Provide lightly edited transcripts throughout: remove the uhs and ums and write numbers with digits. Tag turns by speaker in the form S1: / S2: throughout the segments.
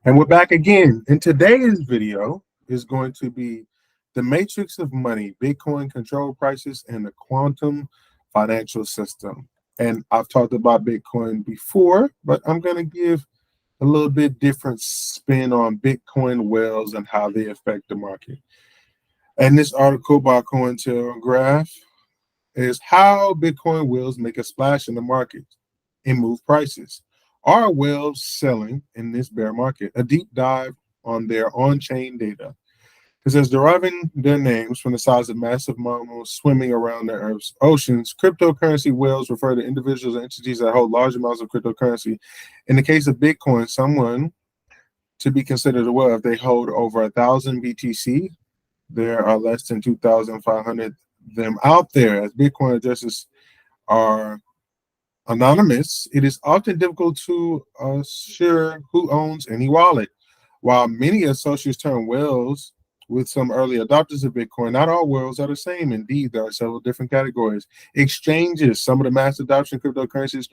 S1: And we're back again. And today's video is going to be the matrix of money, Bitcoin control prices, and the quantum financial system. And I've talked about Bitcoin before, but I'm going to give a little bit different spin on Bitcoin whales and how they affect the market. And this article by Cointelegraph is how Bitcoin whales make a splash in the market and move prices. Are whales selling in this bear market? A deep dive on their on-chain data. It says deriving their names from the size of massive mammals swimming around the Earth's oceans, cryptocurrency whales refer to individuals and entities that hold large amounts of cryptocurrency. In the case of Bitcoin, someone to be considered a whale if they hold over 1,000 BTC. There are less than 2,500 of them out there. As Bitcoin addresses are anonymous, it is often difficult to assure who owns any wallet. While many associates term whales with some early adopters of Bitcoin, not all whales are the same. Indeed, there are several different categories. Exchanges, some of the mass adoption crypto exchanges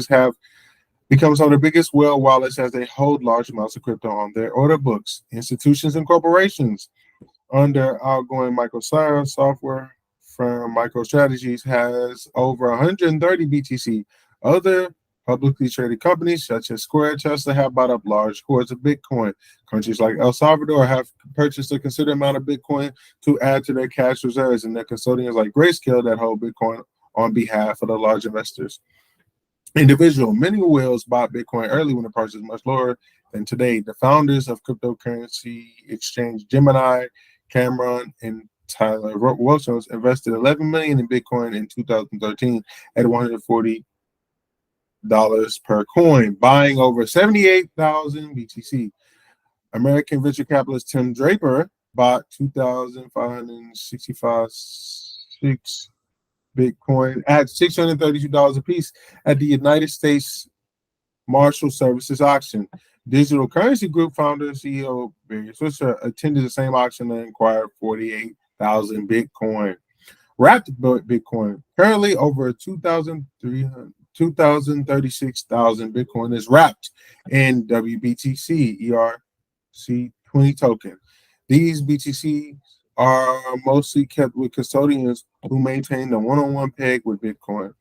S1: have become some of the biggest whale wallets as they hold large amounts of crypto on their order books. Institutions and corporations under outgoing Microsoft software firm MicroStrategies has over 130 BTC. Other publicly traded companies such as Square, Tesla have bought up large hoards of Bitcoin. Countries like El Salvador have purchased a considerable amount of Bitcoin to add to their cash reserves, and their custodians like Grayscale that hold Bitcoin on behalf of the large investors. Many whales bought Bitcoin early when the price was much lower than today. The founders of cryptocurrency exchange Gemini, Cameron, and Tyler Wilson invested $11 million in Bitcoin in 2013 at $140 per coin, buying over 78,000 BTC. American venture capitalist Tim Draper bought 2,566 Bitcoin at $632 a piece at the United States Marshal Services auction. Digital Currency Group founder and CEO Barry Switzer attended the same auction and acquired 48,000 Bitcoin. Wrapped Bitcoin, currently over 236,000 Bitcoin is wrapped in WBTC ERC20 token. These BTC are mostly kept with custodians who maintain the one-on-one peg with Bitcoin.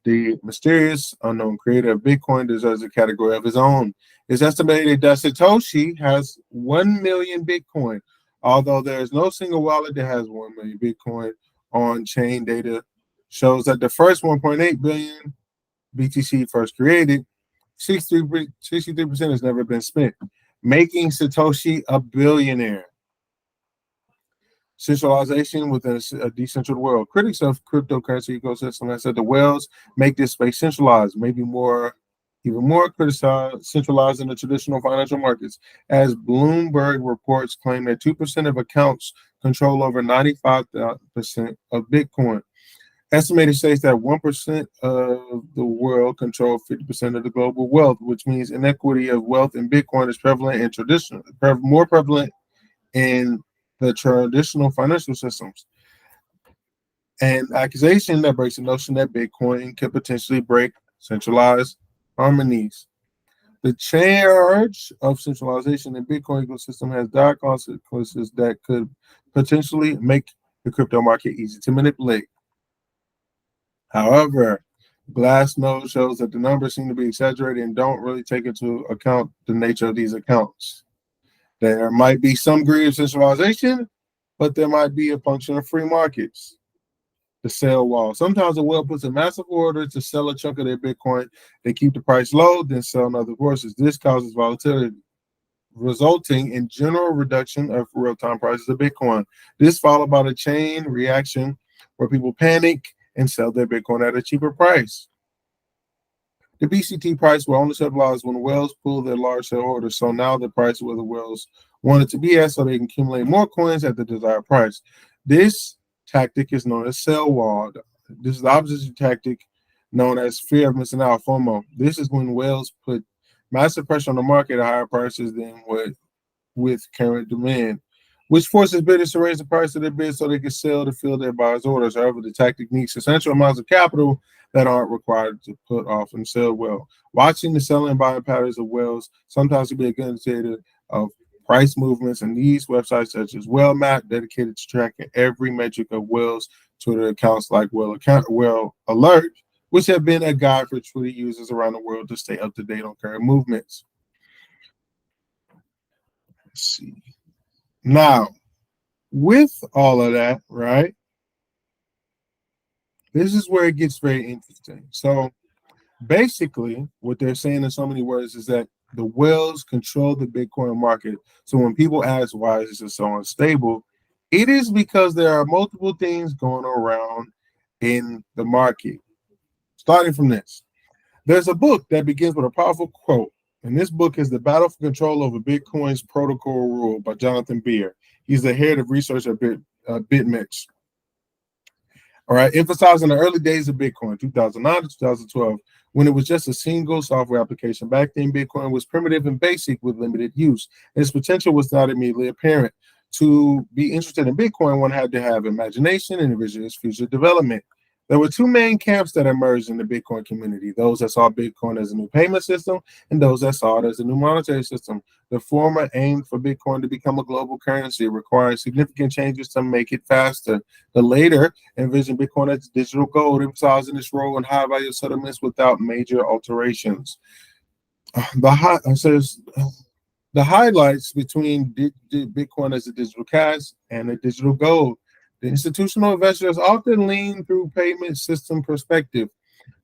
S1: The mysterious unknown creator of Bitcoin deserves a category of his own. It's estimated that Satoshi has 1 million Bitcoin, although there is no single wallet that has 1 million Bitcoin. On-chain data shows that the first 1.8 billion BTC first created, 63% has never been spent, making Satoshi a billionaire. Centralization within a decentralized world. Critics of cryptocurrency ecosystem have said the whales make this space centralized, maybe even more criticized, centralized in the traditional financial markets, as Bloomberg reports claim that 2% of accounts control over 95% of Bitcoin. Estimated states that 1% of the world control 50% of the global wealth, which means inequity of wealth in Bitcoin is more prevalent in the traditional financial systems. An accusation that breaks the notion that Bitcoin could potentially break centralized harmonies. The charge of centralization in Bitcoin ecosystem has dire consequences that could potentially make the crypto market easy to manipulate. However, Glassnode shows that the numbers seem to be exaggerated and don't really take into account the nature of these accounts. There might be some degree of centralization, but there might be a function of free markets. The sell wall. Sometimes a whale puts a massive order to sell a chunk of their Bitcoin. They keep the price low, then sell in other courses. This causes volatility, resulting in general reduction of real-time prices of Bitcoin. This followed by the chain reaction where people panic and sell their Bitcoin at a cheaper price. The BCT price will only stabilize when whales pull their large sell orders. So now the price where the whales want it to be at so they can accumulate more coins at the desired price. This tactic is known as sell wall. This is the opposite tactic known as fear of missing out, FOMO. This is when whales put massive pressure on the market at higher prices than with current demand. which forces bidders to raise the price of their bids so they can sell to fill their buyers' orders. However, the tactic needs substantial amounts of capital that aren't required to put off and sell well. Watching the selling and buying patterns of whales sometimes can be a good indicator of price movements, and these websites such as WhaleMap, dedicated to tracking every metric of whales, Twitter accounts like Whale Alert, which have been a guide for Twitter users around the world to stay up to date on current movements. Let's see. Now, with all of that, right, this is where it gets very interesting. So basically, what they're saying in so many words is that the whales control the Bitcoin market. So when people ask why is it so unstable, it is because there are multiple things going around in the market. Starting from this, there's a book that begins with a powerful quote, and this book is The Battle for Control Over Bitcoin's Protocol Rule by Jonathan Beer. He's the head of research at BitMEX. All right, emphasizing the early days of Bitcoin, 2009 to 2012, when it was just a single software application. Back then, Bitcoin was primitive and basic with limited use. Its potential was not immediately apparent. To be interested in Bitcoin, one had to have imagination and envision its future development. There were two main camps that emerged in the Bitcoin community: those that saw Bitcoin as a new payment system and those that saw it as a new monetary system. The former aimed for Bitcoin to become a global currency, requiring significant changes to make it faster. The later envisioned Bitcoin as digital gold, emphasizing its role in high-value settlements without major alterations. The highlights between Bitcoin as a digital cash and a digital gold. The institutional investors often lean through payment system perspective.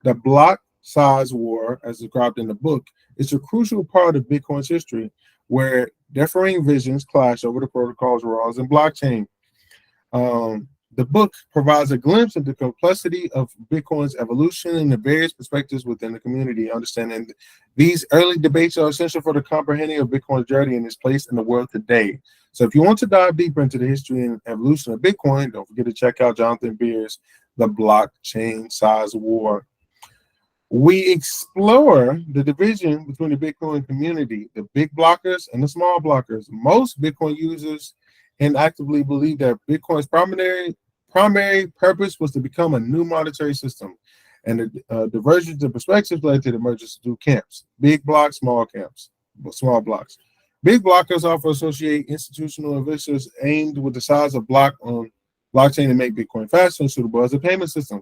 S1: The block size war, as described in the book, is a crucial part of Bitcoin's history, where differing visions clash over the protocol's roles in blockchain. The book provides a glimpse into the complexity of Bitcoin's evolution and the various perspectives within the community. Understanding these early debates are essential for the comprehending of Bitcoin's journey and its place in the world today. So if you want to dive deeper into the history and evolution of Bitcoin, don't forget to check out Jonathan Beer's The Blockchain Size War. We explore the division between the Bitcoin community, the big blockers and the small blockers. Most Bitcoin users actively believe that Bitcoin's primary purpose was to become a new monetary system, and the divergence in perspectives led to the emergence of two camps: big blocks, small blocks. Big blockers often associate institutional investors aimed with the size of block on blockchain to make Bitcoin faster and suitable as a payment system.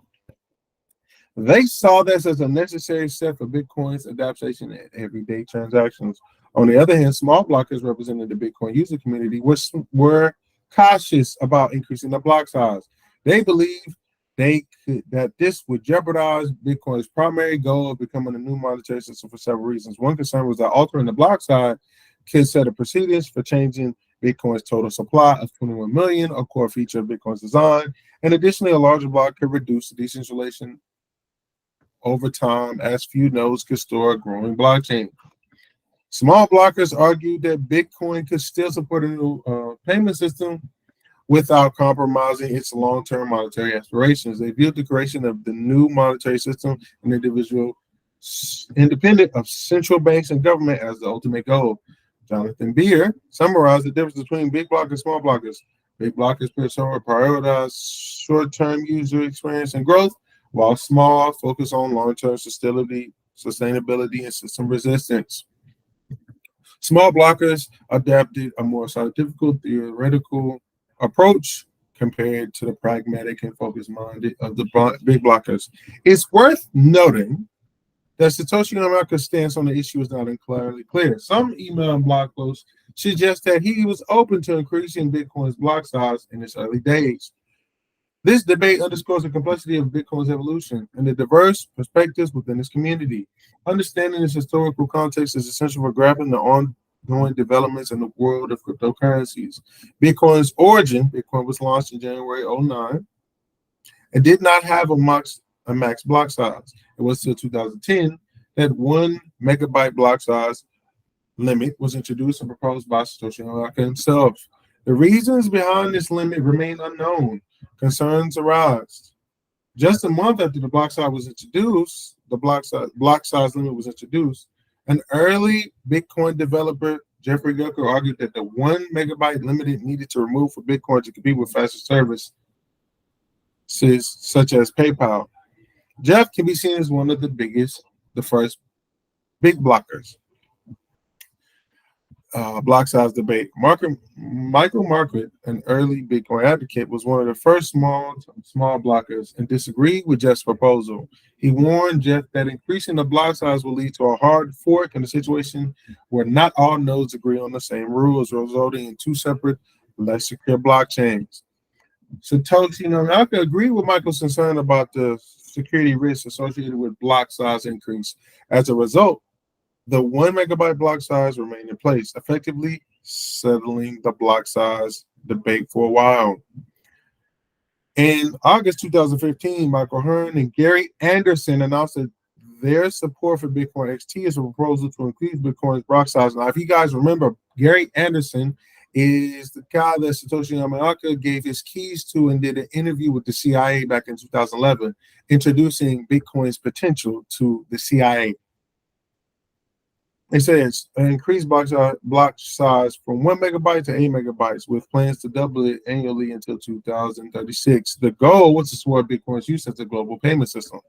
S1: They saw this as a necessary step for Bitcoin's adaptation in everyday transactions. On the other hand, small blockers representing the Bitcoin user community were cautious about increasing the block size. They believed that this would jeopardize Bitcoin's primary goal of becoming a new monetary system for several reasons. One concern was that altering the block size could set a precedence for changing Bitcoin's total supply of 21 million, a core feature of Bitcoin's design. And additionally, a larger block could reduce the decentralization over time, as few nodes could store a growing blockchain. Small blockers argued that Bitcoin could still support a new payment system without compromising its long-term monetary aspirations. They viewed the creation of the new monetary system and independent of central banks and government as the ultimate goal. Jonathan Beer summarized the difference between big blockers and small blockers. Big blockers prioritize short-term user experience and growth, while small focus on long-term sustainability, and system resistance. Small blockers adapted a more scientific, theoretical approach compared to the pragmatic and focused minded of the big blockers. It's worth noting that Satoshi Nakamoto's stance on the issue is not entirely clear. Some email and blog posts suggest that he was open to increasing Bitcoin's block size in its early days. This debate underscores the complexity of Bitcoin's evolution and the diverse perspectives within its community. Understanding its historical context is essential for grappling the ongoing developments in the world of cryptocurrencies. Bitcoin's origin: Bitcoin was launched in January 2009 and did not have a max block size. It was till 2010 that 1 megabyte block size limit was introduced and proposed by Satoshi Nakamoto himself. The reasons behind this limit remain unknown. Concerns arise. Just a month after the block size was introduced, the block size limit was introduced. An early Bitcoin developer, Jeffrey Gucker argued that the 1 megabyte limit needed to remove for Bitcoin to compete with faster services such as PayPal. Jeff can be seen as one of the first big blockers. Block size debate. Michael Market, an early Bitcoin advocate, was one of the first small blockers and disagreed with Jeff's proposal. He warned Jeff that increasing the block size will lead to a hard fork in a situation where not all nodes agree on the same rules, resulting in two separate, less secure blockchains. Satoshi Nakamoto agreed with Michael's concern about the security risks associated with block size increase. As a result, the 1 megabyte block size remained in place, effectively settling the block size debate for a while. In August 2015, Michael Hearn and Gary Anderson announced that their support for Bitcoin XT is a proposal to increase Bitcoin's block size. Now, if you guys remember, Gary Anderson is the guy that Satoshi Nakamoto gave his keys to and did an interview with the CIA back in 2011, introducing Bitcoin's potential to the CIA. It says an increased block size from 1 megabyte to 8 megabytes, with plans to double it annually until 2036. The goal was to support Bitcoin's use as a global payment system.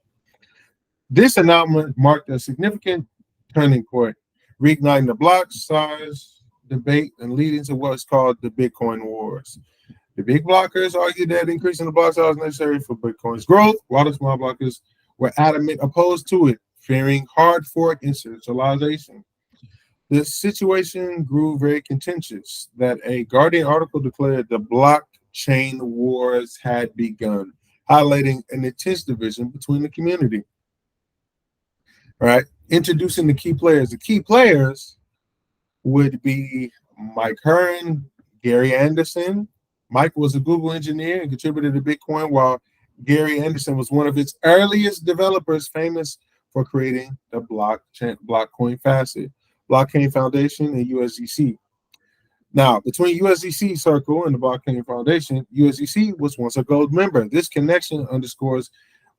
S1: This announcement marked a significant turning point, reigniting the block size debate and leading to what's called the Bitcoin Wars. The big blockers argued that increasing the block size was necessary for Bitcoin's growth, while the small blockers were adamant opposed to it, fearing hard fork and centralization. The situation grew very contentious that a Guardian article declared the blockchain wars had begun, highlighting an intense division between the community. All right, introducing the key players. The key players would be Mike Hearn, Gary Anderson. Mike was a Google engineer and contributed to Bitcoin, while Gary Anderson was one of its earliest developers, famous for creating the blockchain Foundation and USDC. Now, between USDC Circle and the Blockchain Foundation, USDC was once a gold member. This connection underscores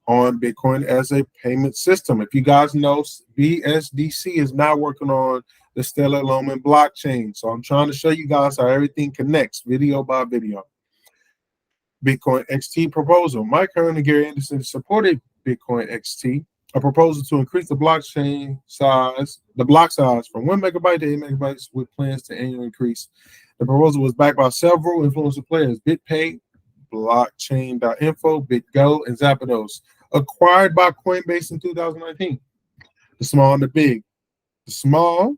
S1: on Bitcoin as a payment system. If you guys know, BSDC is now working on the Stellar Loman blockchain. So I'm trying to show you guys how everything connects, video by video. Bitcoin XT proposal. Mike Hearn and Gary Anderson supported Bitcoin XT, a proposal to increase the block size from 1 megabyte to 8 megabytes with plans to annually increase. The proposal was backed by several influential players: BitPay, Blockchain.info, BitGo, and Zapdos, acquired by Coinbase in 2019. The small and the big. The small,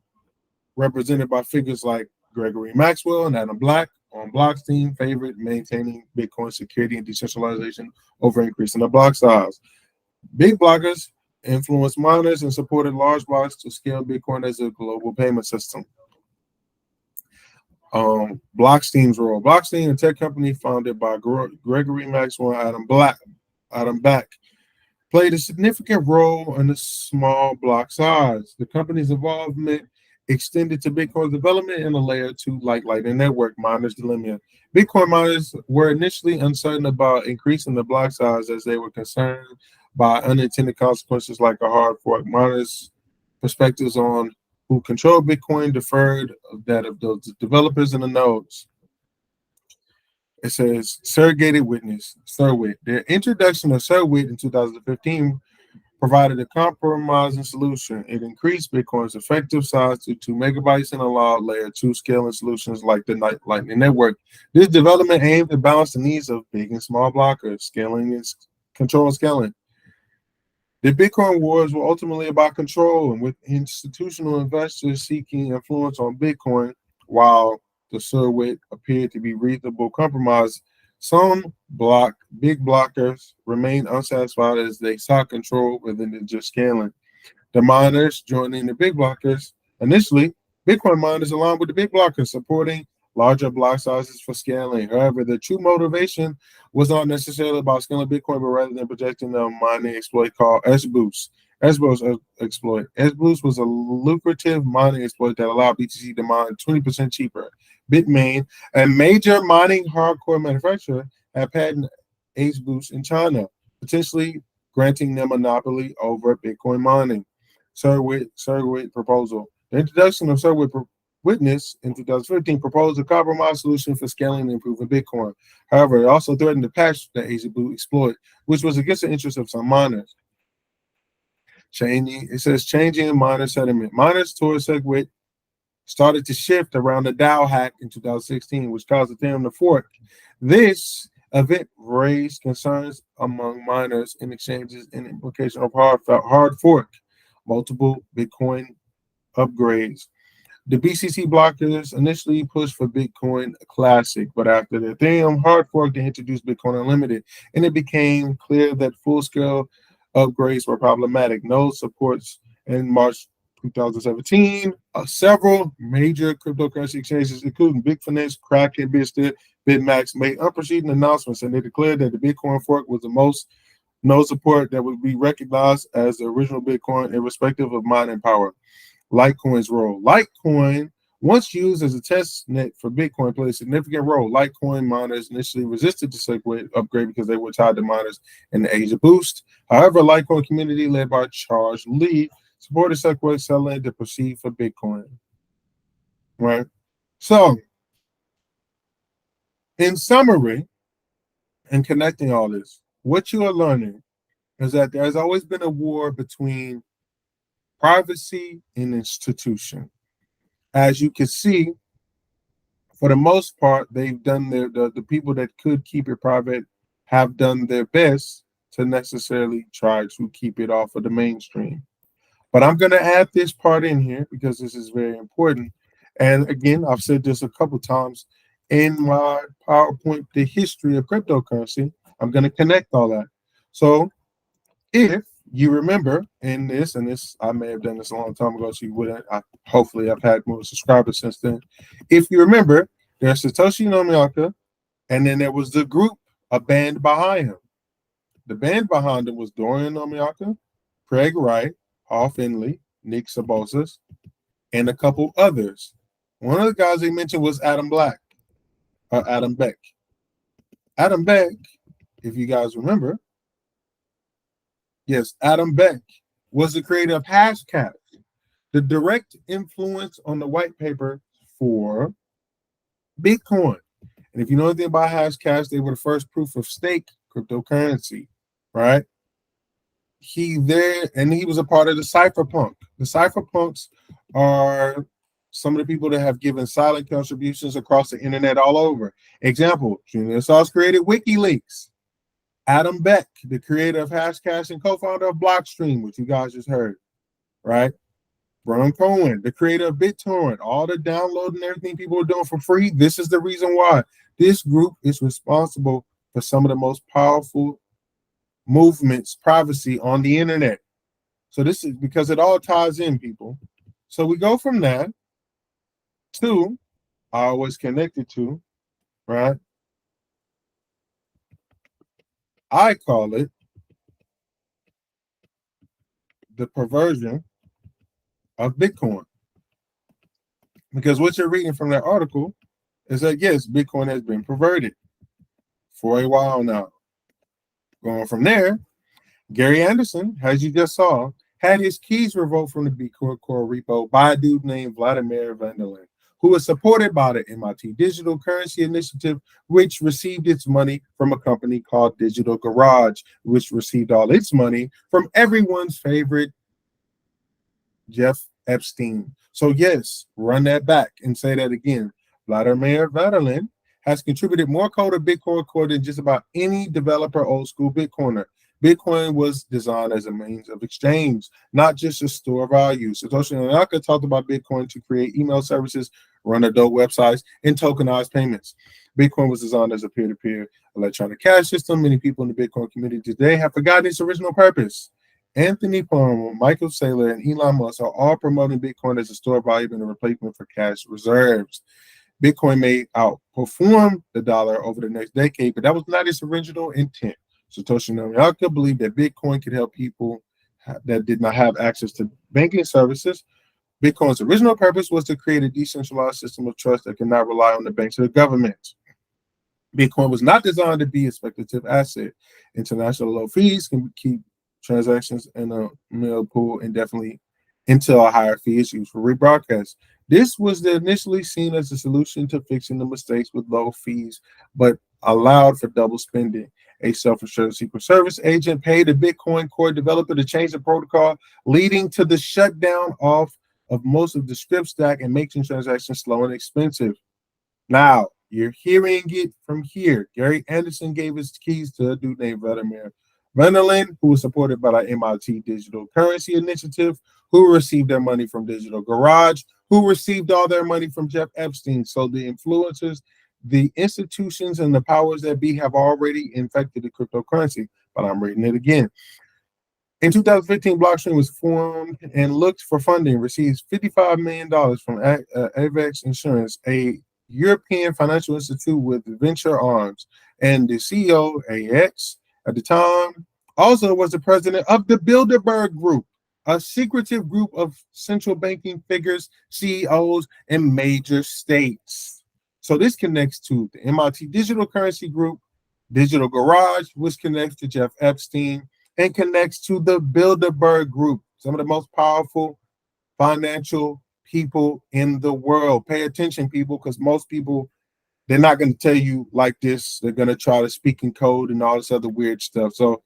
S1: represented by figures like Gregory Maxwell and Adam Black on Block's team, favored maintaining Bitcoin security and decentralization over increasing the block size. Big blockers influenced miners and supported large blocks to scale Bitcoin as a global payment system. Blockstream's role. Blockstream, a tech company founded by Gregory Maxwell and Adam Back, played a significant role in the small block size. The company's involvement extended to Bitcoin's development in a layer 2 like Lightning Network miners' dilemma. Bitcoin miners were initially uncertain about increasing the block size as they were concerned by unintended consequences like a hard fork. Miners' perspectives on who controlled Bitcoin deferred that of those developers and the nodes. It says surrogated witness, Surwit. Their introduction of Surwit in 2015 provided a compromising solution. It increased Bitcoin's effective size to 2 megabytes and allowed layer 2 scaling solutions like the Lightning Network. This development aimed to balance the needs of big and small blockers, scaling and control scaling. The Bitcoin wars were ultimately about control, and with institutional investors seeking influence on Bitcoin, while the Surwit appeared to be reasonable compromise, some big blockers remained unsatisfied as they sought control rather than just scaling. The miners joining the big blockers. Initially, Bitcoin miners aligned with the big blockers, supporting larger block sizes for scaling. However, the true motivation was not necessarily about scaling Bitcoin, but rather than projecting the mining exploit called S-Boost. S-Boost exploit. S-Boost was a lucrative mining exploit that allowed BTC to mine 20% cheaper. Bitmain, a major mining hardcore manufacturer, had patented S-Boost in China, potentially granting them monopoly over Bitcoin mining. Surwit proposal. The introduction of Surwit witness in 2015 proposed a compromise solution for scaling and improving Bitcoin. However, it also threatened the patch that AsiaBlue exploited, which was against the interests of some miners. Changing miner sentiment. Miners towards SegWit started to shift around the DAO hack in 2016, which caused Ethereum to fork. This event raised concerns among miners and exchanges and implication of hard fork, multiple Bitcoin upgrades. The BCC blockers initially pushed for Bitcoin Classic, but after the Ethereum hard fork, they introduced Bitcoin Unlimited, and it became clear that full-scale upgrades were problematic. Node supports in March 2017, several major cryptocurrency exchanges, including Bitfinex, Kraken, BitMax, made unprecedented announcements, and they declared that the Bitcoin fork was the most node support that would be recognized as the original Bitcoin, irrespective of mining power. Litecoin's role. Litecoin, once used as a test net for Bitcoin, played a significant role. Litecoin miners initially resisted the SegWit upgrade because they were tied to miners in the Asia Boost. However, Litecoin community led by Charles Lee supported SegWit selling to proceed for Bitcoin. Right? So, in summary, and connecting all this, what you are learning is that there's always been a war between privacy and institution. As you can see, for the most part, they've done the people that could keep it private have done their best to necessarily try to keep it off of the mainstream. But I'm going to add this part in here because this is very important. And again, I've said this a couple times in my PowerPoint, the history of cryptocurrency. I'm going to connect all that. So if you remember in this, and this, I may have done this a long time ago, so you wouldn't. Hopefully, I've had more subscribers since then. If you remember, there's Satoshi Nakamoto, and then there was the group, a band behind him. The band behind him was Dorian Nakamoto, Craig Wright, Hal Finley, Nick Sabosas, and a couple others. One of the guys they mentioned was Adam Beck. Adam Beck, if you guys remember, yes, Adam Beck was the creator of Hashcash, the direct influence on the white paper for Bitcoin. And if you know anything about Hashcash, they were the first proof of stake cryptocurrency, right? He was a part of the cypherpunk. The cypherpunks are some of the people that have given silent contributions across the internet all over. Example, Julian Assange created WikiLeaks. Adam Beck, the creator of Hashcash and co-founder of Blockstream, which you guys just heard, right? Brian Cohen, the creator of BitTorrent, all the downloading and everything people are doing for free. This is the reason why this group is responsible for some of the most powerful movements, privacy on the internet. So this is because it all ties in, people. So we go from that to, I always connected to, right? I call it the perversion of Bitcoin. Because what you're reading from that article is that, yes, Bitcoin has been perverted for a while now. Going from there, Gary Anderson, as you just saw, had his keys revoked from the Bitcoin core repo by a dude named Vladimir Vanderlin, who was supported by the MIT Digital Currency Initiative, which received its money from a company called Digital Garage, which received all its money from everyone's favorite Jeff Epstein. So yes, run that back and say that again. Vladimir Vanderlin has contributed more code to Bitcoin Core than just about any developer old school Bitcoiner. Bitcoin was designed as a means of exchange, not just a store of value. Satoshi Nakamoto talked about Bitcoin to create email services, run adult websites, and tokenize payments. Bitcoin was designed as a peer-to-peer electronic cash system. Many people in the Bitcoin community today have forgotten its original purpose. Anthony Palmer, Michael Saylor, and Elon Musk are all promoting Bitcoin as a store of value and a replacement for cash reserves. Bitcoin may outperform the dollar over the next decade, but that was not its original intent. Satoshi Nakamoto believed that Bitcoin could help people that did not have access to banking services. Bitcoin's original purpose was to create a decentralized system of trust that cannot rely on the banks or the government. Bitcoin was not designed to be a speculative asset. International low fees can keep transactions in a mill pool indefinitely until a higher fee is used for rebroadcast. This was initially seen as a solution to fixing the mistakes with low fees, but allowed for double spending. A self-assured Secret Service agent paid a Bitcoin core developer to change the protocol, leading to the shutdown off of most of the script stack and making transactions slow and expensive. Now, you're hearing it from here. Gary Anderson gave his keys to a dude named Vladimir Vanderlin, who was supported by the MIT Digital Currency Initiative, who received their money from Digital Garage, who received all their money from Jeff Epstein. So the influencers, the institutions, and the powers that be have already infected the cryptocurrency. But I'm reading it again. In 2015, Blockstream was formed and looked for funding, received $55 million from Avex Insurance, a European financial institute with venture arms. And the CEO, AX, at the time, also was the president of the Bilderberg Group, a secretive group of central banking figures, CEOs, in major states. So this connects to the MIT Digital Currency Group, Digital Garage, which connects to Jeff Epstein, and connects to the Bilderberg Group, some of the most powerful financial people in the world. Pay attention, people, because most people, they're not going to tell you like this. They're going to try to speak in code and all this other weird stuff. So,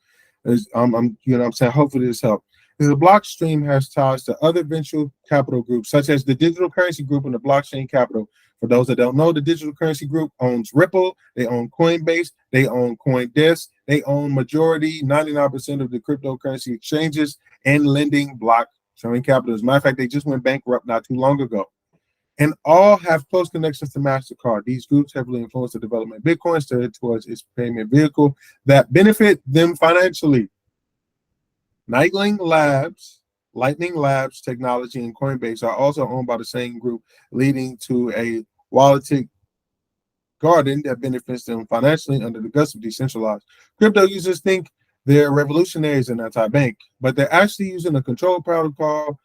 S1: I'm saying, hopefully this helps. The Blockstream has ties to other venture capital groups, such as the Digital Currency Group and the Blockchain Capital. For those that don't know, the Digital Currency Group owns Ripple, they own Coinbase, they own CoinDesk, they own majority, 99% of the cryptocurrency exchanges and lending Blockchain Capital. As a matter of fact, they just went bankrupt not too long ago. And all have close connections to MasterCard. These groups heavily influence the development of Bitcoin, steered towards its payment vehicle that benefit them financially. Lightning Labs Technology and Coinbase are also owned by the same group, leading to a wallet garden that benefits them financially under the guise of decentralized. Crypto users think they're revolutionaries and anti-bank, but they're actually using a control protocol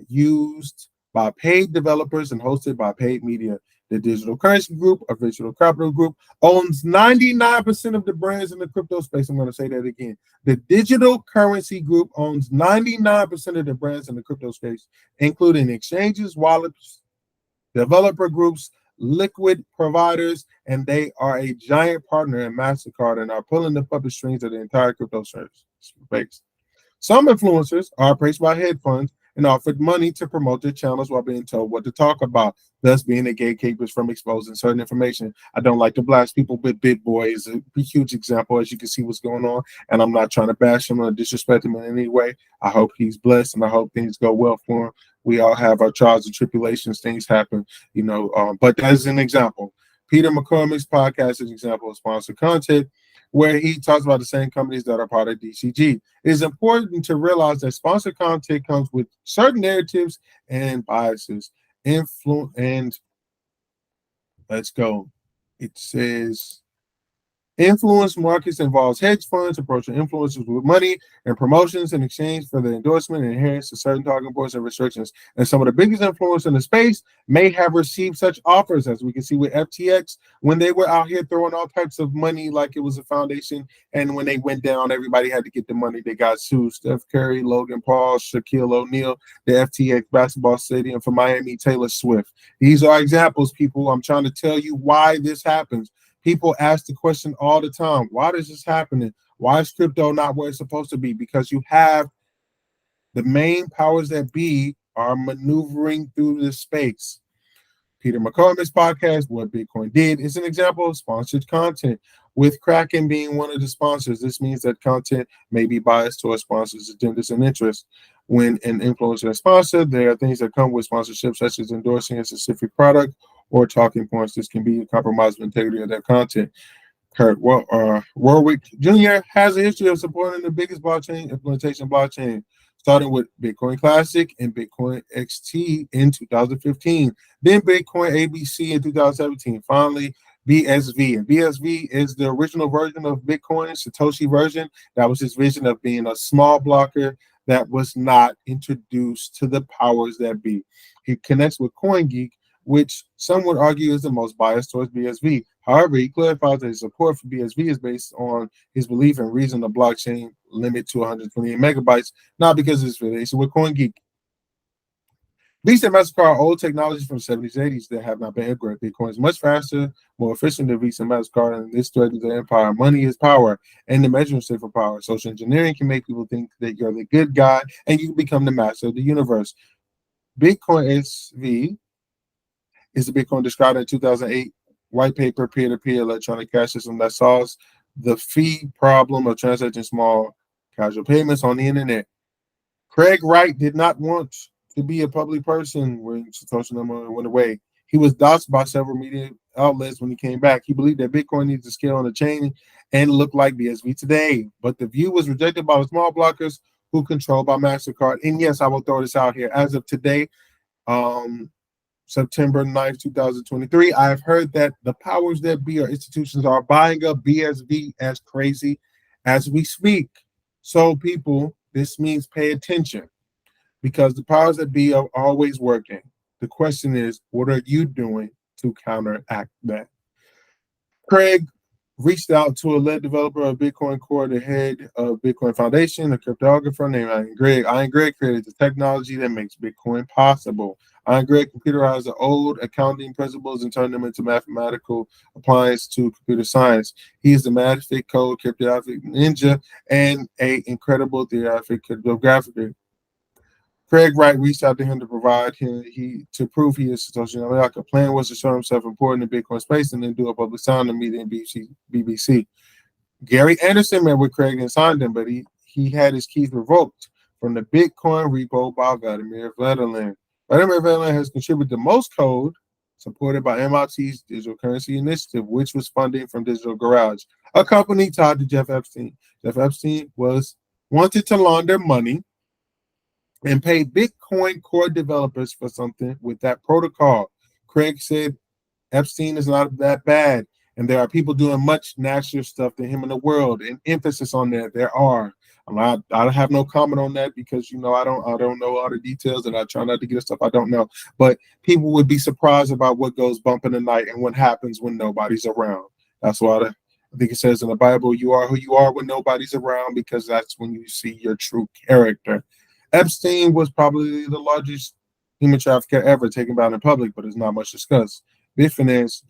S1: used by paid developers and hosted by paid media. The Digital Currency Group, a venture capital group, owns 99% of the brands in the crypto space. I'm going to say that again. The Digital Currency Group owns 99% of the brands in the crypto space, including exchanges, wallets, developer groups, liquid providers, and they are a giant partner in MasterCard and are pulling the puppet strings of the entire crypto space. Some influencers are approached by hedge funds and offered money to promote their channels while being told what to talk about, thus being the gatekeepers from exposing certain information. I don't like to blast people, but BitBoy is a huge example, as you can see what's going on, and I'm not trying to bash him or disrespect him in any way. I hope he's blessed, and I hope things go well for him. We all have our trials and tribulations, things happen, but that's an example. Peter McCormick's podcast is an example of sponsored content where he talks about the same companies that are part of DCG. It is important to realize that sponsored content comes with certain narratives and biases. And let's go. It says influence markets involves hedge funds approaching influencers with money and promotions in exchange for the endorsement and adherence to certain talking points and restrictions. And some of the biggest influencers in the space may have received such offers, as we can see with FTX, when they were out here throwing all types of money like it was a foundation. And when they went down, everybody had to get the money. They got sued. Steph Curry, Logan Paul, Shaquille O'Neal, the FTX basketball stadium for Miami, Taylor Swift. These are examples, people. I'm trying to tell you why this happens. People ask the question all the time, why is this happening? Why is crypto not where it's supposed to be? Because you have the main powers that be are maneuvering through this space. Peter McCormick's podcast, What Bitcoin Did, is an example of sponsored content, with Kraken being one of the sponsors. This means that content may be biased towards sponsors' agendas and interests. When an influencer is sponsored, there are things that come with sponsorship, such as endorsing a specific product or talking points. This can be a compromise of integrity of that content. Kurt Warwick Jr. has a history of supporting the biggest blockchain implementation blockchain, starting with Bitcoin Classic and Bitcoin XT in 2015, then Bitcoin ABC in 2017, finally BSV. And BSV is the original version of Bitcoin, Satoshi version. That was his vision of being a small blocker that was not introduced to the powers that be. He connects with CoinGeek, which some would argue is the most biased towards BSV. However, he clarifies that his support for BSV is based on his belief in raising the blockchain limit to 128 megabytes, not because of his relation with CoinGeek. Visa and MasterCard are old technologies from the 70s, 80s that have not been integrated. Bitcoin is much faster, more efficient than Visa and MasterCard, and this threatens the empire. Money is power, and the measuring stick for power. Social engineering can make people think that you're the good guy, and you become the master of the universe. Bitcoin SV is the Bitcoin described in 2008 white paper peer-to-peer electronic cash system that solves the fee problem of transacting small casual payments on the internet. Craig Wright did not want to be a public person when Satoshi Nakamoto went away. He was doxxed by several media outlets when he came back. He believed that Bitcoin needs to scale on the chain and look like BSV today. But the view was rejected by the small blockers who controlled by MasterCard. And yes, I will throw this out here. As of today, September 9th, 2023, I've heard that the powers that be or institutions are buying up BSV as crazy as we speak. So people, this means pay attention because the powers that be are always working. The question is, what are you doing to counteract that? Craig reached out to a lead developer of Bitcoin Core, the head of Bitcoin Foundation, a cryptographer named Ian Gregg. Ian Gregg created the technology that makes Bitcoin possible. Ian Gregg computerized the old accounting principles and turned them into mathematical appliance to computer science. He is the Mathic code cryptographic ninja and an incredible theoretic cryptographer. Craig Wright reached out to him to provide him to prove he is Satoshi Nakamoto. Plan was to show himself important in Bitcoin space and then do a public signing meeting in BBC. Gary Anderson met with Craig and signed him, but he had his keys revoked from the Bitcoin repo by Vladimir Vladilin. Vladimir Vladilin has contributed the most code supported by MIT's Digital Currency Initiative, which was funding from Digital Garage, a company tied to Jeff Epstein. Jeff Epstein wanted to launder money and pay Bitcoin core developers for something with that protocol. Craig said Epstein is not that bad, and there are people doing much nastier stuff than him in the world. And emphasis on that, there are. I have no comment on that because I don't know all the details, and I try not to get stuff I don't know. But people would be surprised about what goes bump in the night and what happens when nobody's around. That's why I think it says in the Bible, you are who you are when nobody's around, because that's when you see your true character. Epstein was probably the largest human trafficker ever taken down in public, but it's not much discussed. Bitfinance,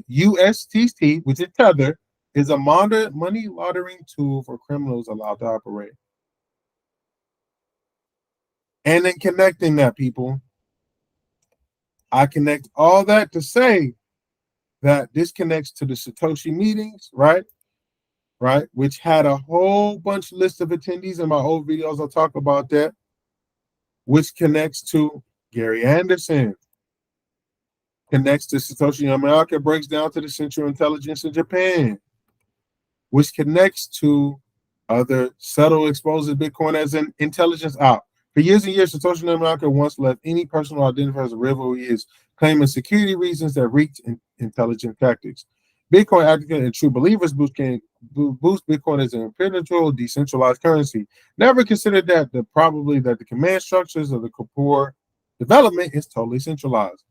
S1: USTT, which is Tether, is a money laundering tool for criminals allowed to operate. And then connecting that, people, I connect all that to say that this connects to the Satoshi meetings, right? Which had a whole bunch of list of attendees in my old videos. I'll talk about that. Which connects to Gary Anderson, connects to Satoshi Nakamoto, breaks down to the Central Intelligence in Japan, which connects to other subtle exposes Bitcoin as an intelligence out. For years and years, Satoshi Nakamoto once left any person who identifies as a river who he is, claiming security reasons that reeked in intelligent tactics. Bitcoin advocates and true believers boost Bitcoin as an impenetrable, decentralized currency. Never considered that the command structures of the core development is totally centralized.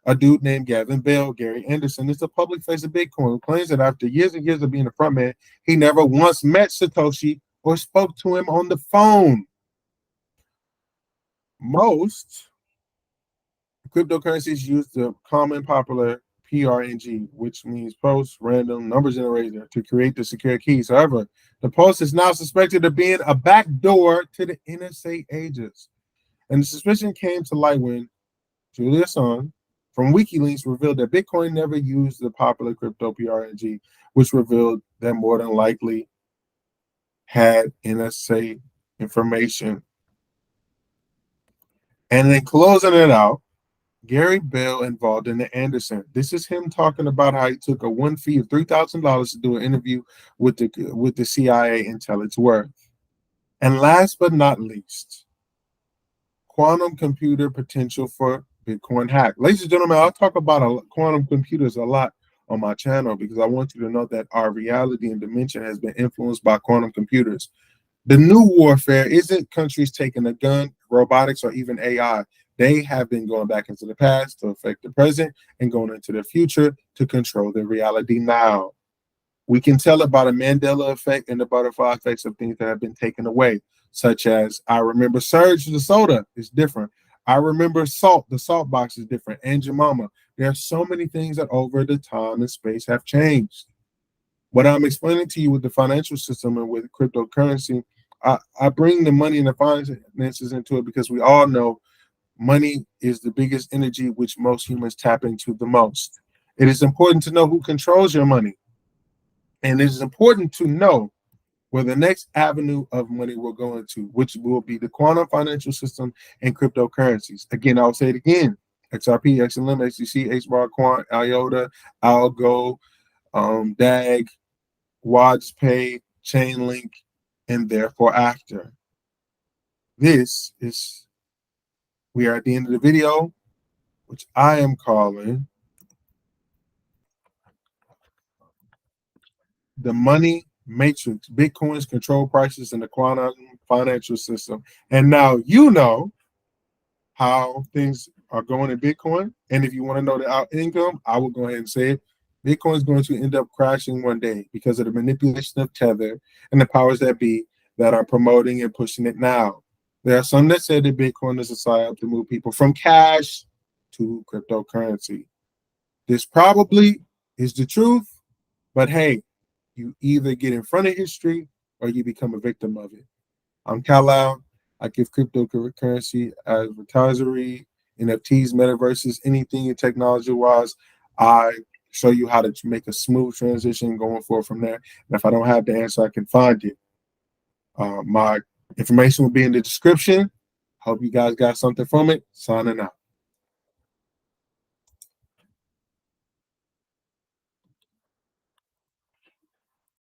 S1: A dude named Gavin Bell, Gary Anderson, is the public face of Bitcoin, who claims that after years and years of being a frontman, he never once met Satoshi or spoke to him on the phone. Most cryptocurrencies use the common popular PRNG, which means post random number generator, to create the secure keys. However, the post is now suspected of being a backdoor to the NSA agents. And the suspicion came to light when Julia Assange from WikiLeaks revealed that Bitcoin never used the popular crypto PRNG, which revealed that more than likely had NSA information. And then closing it out, Gary Bell involved in the Anderson. This is him talking about how he took a one fee of $3,000 to do an interview with the CIA and tell its worth. And last but not least, quantum computer potential for Bitcoin hack. Ladies and gentlemen, I'll talk about quantum computers a lot on my channel because I want you to know that our reality and dimension has been influenced by quantum computers. The new warfare isn't countries taking a gun, robotics, or even AI. They have been going back into the past to affect the present and going into the future to control the reality now. We can tell about a Mandela effect and the butterfly effects of things that have been taken away, such as I remember Surge the soda is different. I remember salt. The salt box is different. And your mama. There are so many things that over the time and space have changed. What I'm explaining to you with the financial system and with cryptocurrency, I bring the money and the finances into it because we all know money is the biggest energy which most humans tap into the most. It is important to know who controls your money. And it is important to know where the next avenue of money will go into, which will be the quantum financial system and cryptocurrencies. Again, I'll say it again. XRP, XLM, XDC, HBAR, Quant, IOTA, Algo, DAG, WadsPay, Chainlink, and therefore after. We are at the end of the video, which I am calling the money matrix, Bitcoin's control prices in the quantum financial system. And now you know how things are going in Bitcoin. And if you want to know the out income, I will go ahead and say it. Bitcoin is going to end up crashing one day because of the manipulation of Tether and the powers that be that are promoting and pushing it now. There are some that say that Bitcoin is a psyop to move people from cash to cryptocurrency. This probably is the truth, but hey, you either get in front of history or you become a victim of it. I'm Kal. I give cryptocurrency advertisery, NFTs, metaverses, anything technology-wise. I show you how to make a smooth transition going forward from there. And if I don't have the answer, I can find it. My information will be in the description. Hope you guys got something from it. Signing out.